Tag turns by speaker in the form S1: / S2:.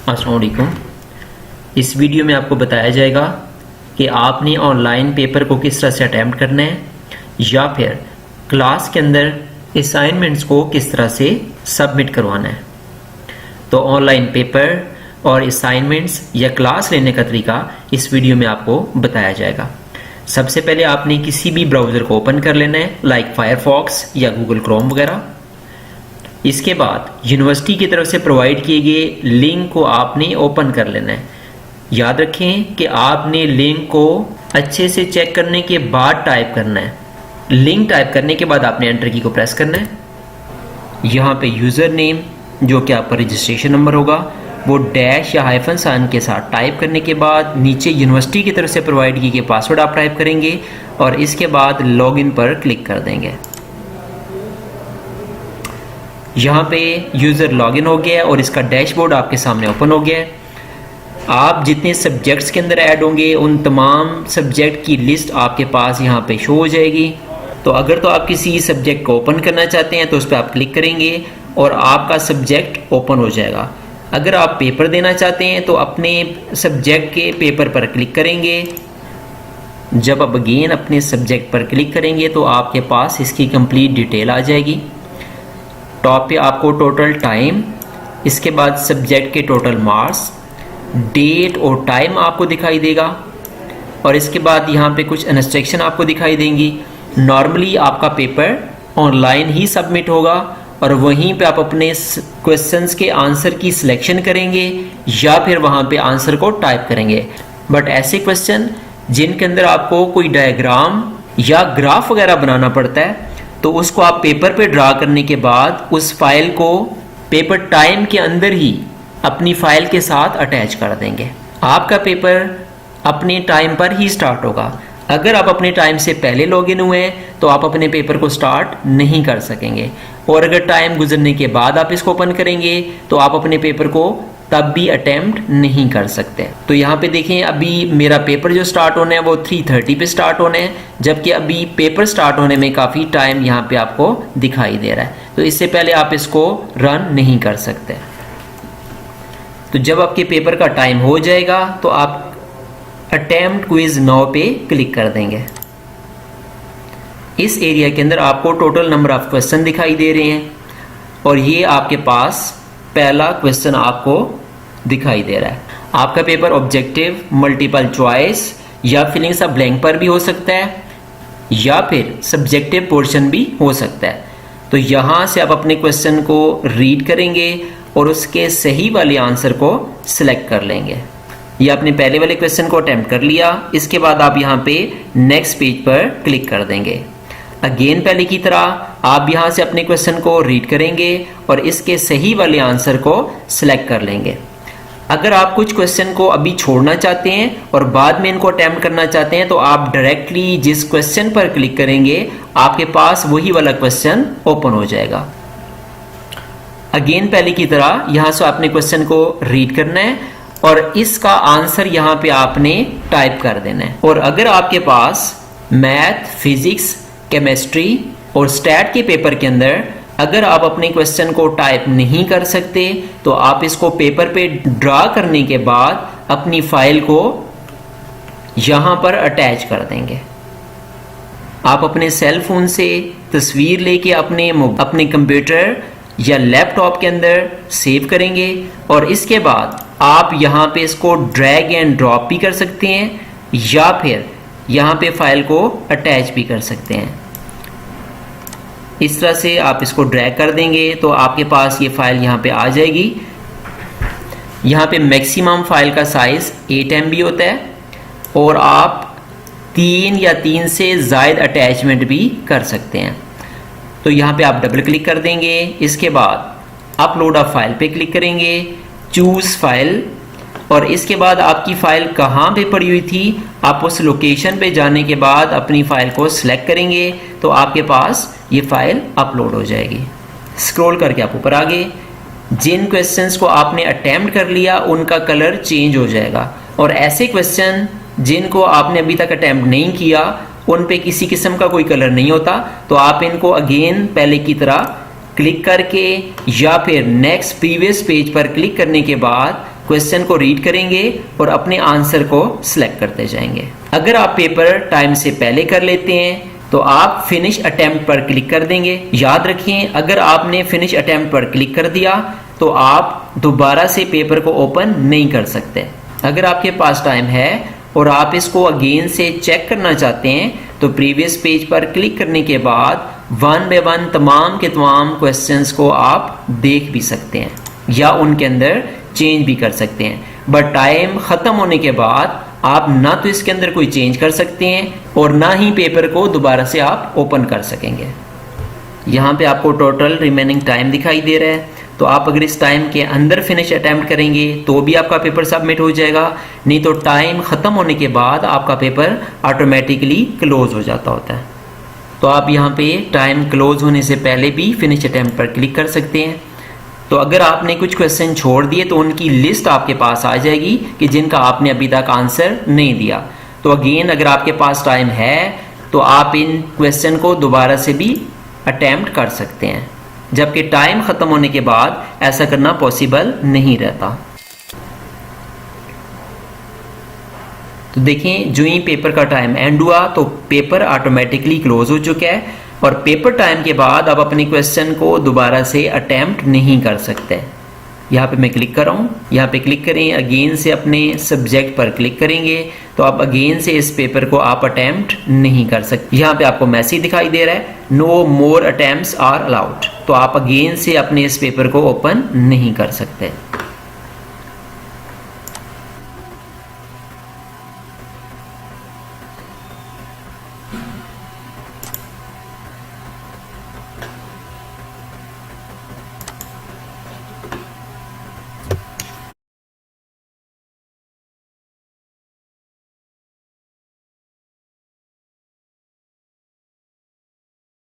S1: अस्सलाम वालेकुम। इस वीडियो में आपको बताया जाएगा कि आपने ऑनलाइन पेपर को किस तरह से अटैम्प्ट करना है या फिर क्लास के अंदर असाइनमेंट्स को किस तरह से सबमिट करवाना है। तो ऑनलाइन पेपर और असाइनमेंट्स या क्लास लेने का तरीका इस वीडियो में आपको बताया जाएगा। सबसे पहले आपने किसी भी ब्राउज़र को ओपन कर लेना है, लाइक फायरफॉक्स या गूगल क्रोम वगैरह। इसके बाद यूनिवर्सिटी की तरफ से प्रोवाइड किए गए लिंक को आपने ओपन कर लेना है। याद रखें कि आपने लिंक को अच्छे से चेक करने के बाद टाइप करना है। लिंक टाइप करने के बाद आपने एंटर की को प्रेस करना है। यहाँ पे यूज़र नेम जो कि आपका रजिस्ट्रेशन नंबर होगा वो डैश या हाइफन साइन के साथ टाइप करने के बाद नीचे यूनिवर्सिटी की तरफ से प्रोवाइड किए गए पासवर्ड आप टाइप करेंगे और इसके बाद लॉगिन पर क्लिक कर देंगे। यहाँ पे यूज़र लॉगिन हो गया और इसका डैशबोर्ड आपके सामने ओपन हो गया है। आप जितने सब्जेक्ट्स के अंदर ऐड होंगे उन तमाम सब्जेक्ट की लिस्ट आपके पास यहाँ पे शो हो जाएगी। तो अगर तो आप किसी सब्जेक्ट को ओपन करना चाहते हैं तो उस पर आप क्लिक करेंगे और आपका सब्जेक्ट ओपन हो जाएगा। अगर आप पेपर देना चाहते हैं तो अपने सब्जेक्ट के पेपर पर क्लिक करेंगे। जब आप अगेन अपने सब्जेक्ट पर क्लिक करेंगे तो आपके पास इसकी कंप्लीट डिटेल आ जाएगी। टॉप पे आपको टोटल टाइम, इसके बाद सब्जेक्ट के टोटल मार्क्स, डेट और टाइम आपको दिखाई देगा और इसके बाद यहाँ पे कुछ इंस्ट्रक्शन आपको दिखाई देंगी। नॉर्मली आपका पेपर ऑनलाइन ही सबमिट होगा और वहीं पे आप अपने क्वेश्चंस के आंसर की सिलेक्शन करेंगे या फिर वहाँ पे आंसर को टाइप करेंगे। बट ऐसे क्वेश्चन जिनके अंदर आपको कोई डायग्राम या ग्राफ वगैरह बनाना पड़ता है तो उसको आप पेपर पे ड्रा करने के बाद उस फाइल को पेपर टाइम के अंदर ही अपनी फाइल के साथ अटैच कर देंगे। आपका पेपर अपने टाइम पर ही स्टार्ट होगा। अगर आप अपने टाइम से पहले लॉगिन हुए हैं तो आप अपने पेपर को स्टार्ट नहीं कर सकेंगे और अगर टाइम गुजरने के बाद आप इसको ओपन करेंगे तो आप अपने पेपर को तब भी अटेम्प्ट नहीं कर सकते। तो यहाँ पे देखें, अभी मेरा पेपर जो स्टार्ट होना है वो 3:30 पे स्टार्ट होना है, जबकि अभी पेपर स्टार्ट होने में काफ़ी टाइम यहाँ पे आपको दिखाई दे रहा है। तो इससे पहले आप इसको रन नहीं कर सकते। तो जब आपके पेपर का टाइम हो जाएगा तो आप अटेम्प्ट क्विज नाउ पे क्लिक कर देंगे। इस एरिया के अंदर आपको टोटल नंबर ऑफ क्वेश्चन दिखाई दे रहे हैं और ये आपके पास पहला क्वेश्चन आपको दिखाई दे रहा है। आपका पेपर ऑब्जेक्टिव, मल्टीपल चॉइस या फिलिंग्स ऑफ ब्लैंक पर भी हो सकता है या फिर सब्जेक्टिव पोर्शन भी हो सकता है। तो यहाँ से आप अपने क्वेश्चन को रीड करेंगे और उसके सही वाले आंसर को सिलेक्ट कर लेंगे। या आपने पहले वाले क्वेश्चन को अटेम्प्ट कर लिया, इसके बाद आप यहाँ पे नेक्स्ट पेज पर क्लिक कर देंगे। अगेन पहले की तरह आप यहाँ से अपने क्वेश्चन को रीड करेंगे और इसके सही वाले आंसर को सिलेक्ट कर लेंगे। अगर आप कुछ क्वेश्चन को अभी छोड़ना चाहते हैं और बाद में इनको अटेम्प्ट करना चाहते हैं तो आप डायरेक्टली जिस क्वेश्चन पर क्लिक करेंगे आपके पास वही वाला क्वेश्चन ओपन हो जाएगा। अगेन पहले की तरह यहाँ से आपने क्वेश्चन को रीड करना है और इसका आंसर यहाँ पे आपने टाइप कर देना है। और अगर आपके पास मैथ, फिजिक्स, केमिस्ट्री और स्टैट के पेपर के अंदर अगर आप अपने क्वेश्चन को टाइप नहीं कर सकते तो आप इसको पेपर पे ड्रा करने के बाद अपनी फाइल को यहाँ पर अटैच कर देंगे। आप अपने सेल फोन से तस्वीर लेके अपने कंप्यूटर या लैपटॉप के अंदर सेव करेंगे और इसके बाद आप यहाँ पे इसको ड्रैग एंड ड्रॉप भी कर सकते हैं या फिर यहाँ पे फाइल को अटैच भी कर सकते हैं। इस तरह से आप इसको ड्रैग कर देंगे तो आपके पास ये फाइल यहाँ पे आ जाएगी। यहाँ पे मैक्सिमम फाइल का साइज 8 MB होता है और आप 3 या 3 से ज़ायद अटैचमेंट भी कर सकते हैं। तो यहाँ पे आप डबल क्लिक कर देंगे। इसके बाद अपलोड अ फाइल पे क्लिक करेंगे, चूज़ फाइल और इसके बाद आपकी फ़ाइल कहाँ पे पड़ी हुई थी आप उस लोकेशन पे जाने के बाद अपनी फ़ाइल को सिलेक्ट करेंगे तो आपके पास ये फ़ाइल अपलोड हो जाएगी। स्क्रॉल करके आप ऊपर आगे, जिन क्वेश्चंस को आपने अटेम्प्ट कर लिया उनका कलर चेंज हो जाएगा और ऐसे क्वेश्चन जिनको आपने अभी तक अटेम्प्ट नहीं किया उन पे किसी किस्म का कोई कलर नहीं होता। तो आप इनको अगेन पहले की तरह क्लिक करके या फिर नेक्स्ट प्रीवियस पेज पर क्लिक करने के बाद क्वेश्चन को रीड करेंगे और अपने आंसर को सिलेक्ट करते जाएंगे। अगर आप पेपर टाइम से पहले कर लेते हैं तो आप फिनिश अटेम्प्ट पर क्लिक कर देंगे। याद रखें, अगर आपने फिनिश अटेम्प्ट पर क्लिक कर दिया तो आप दोबारा से पेपर को ओपन नहीं कर सकते। अगर आपके पास टाइम है और आप इसको अगेन से चेक करना चाहते हैं तो प्रीवियस पेज पर क्लिक करने के बाद वन बाय वन तमाम के तमाम क्वेश्चंस को आप देख भी सकते हैं या उनके अंदर चेंज भी कर सकते हैं। बट टाइम ख़त्म होने के बाद आप ना तो इसके अंदर कोई चेंज कर सकते हैं और ना ही पेपर को दोबारा से आप ओपन कर सकेंगे। यहाँ पे आपको टोटल रिमेनिंग टाइम दिखाई दे रहा है, तो आप अगर इस टाइम के अंदर फिनिश अटेम्प्ट करेंगे तो भी आपका पेपर सबमिट हो जाएगा, नहीं तो टाइम ख़त्म होने के बाद आपका पेपर ऑटोमेटिकली क्लोज हो जाता होता है। तो आप यहाँ पे टाइम क्लोज होने से पहले भी फिनिश अटेम्प्ट पर क्लिक कर सकते हैं। तो अगर आपने कुछ क्वेश्चन छोड़ दिए तो उनकी लिस्ट आपके पास आ जाएगी कि जिनका आपने अभी तक आंसर नहीं दिया। तो अगेन अगर आपके पास टाइम है तो आप इन क्वेश्चन को दोबारा से भी अटेम्प्ट कर सकते हैं, जबकि टाइम ख़त्म होने के बाद ऐसा करना पॉसिबल नहीं रहता। तो देखें, जो ही पेपर का टाइम एंड हुआ तो पेपर ऑटोमेटिकली क्लोज हो चुका है और पेपर टाइम के बाद आप अपने क्वेश्चन को दोबारा से अटेम्प्ट नहीं कर सकते। यहाँ पे मैं क्लिक कर रहा हूँ, यहाँ पे क्लिक करें, अगेन से अपने सब्जेक्ट पर क्लिक करेंगे तो आप अगेन से इस पेपर को आप अटेम्प्ट नहीं कर सकते। यहाँ पे आपको मैसेज दिखाई दे रहा है, no more attempts are allowed, तो आप अगेन से अपने इस पेपर को ओपन नहीं कर सकते।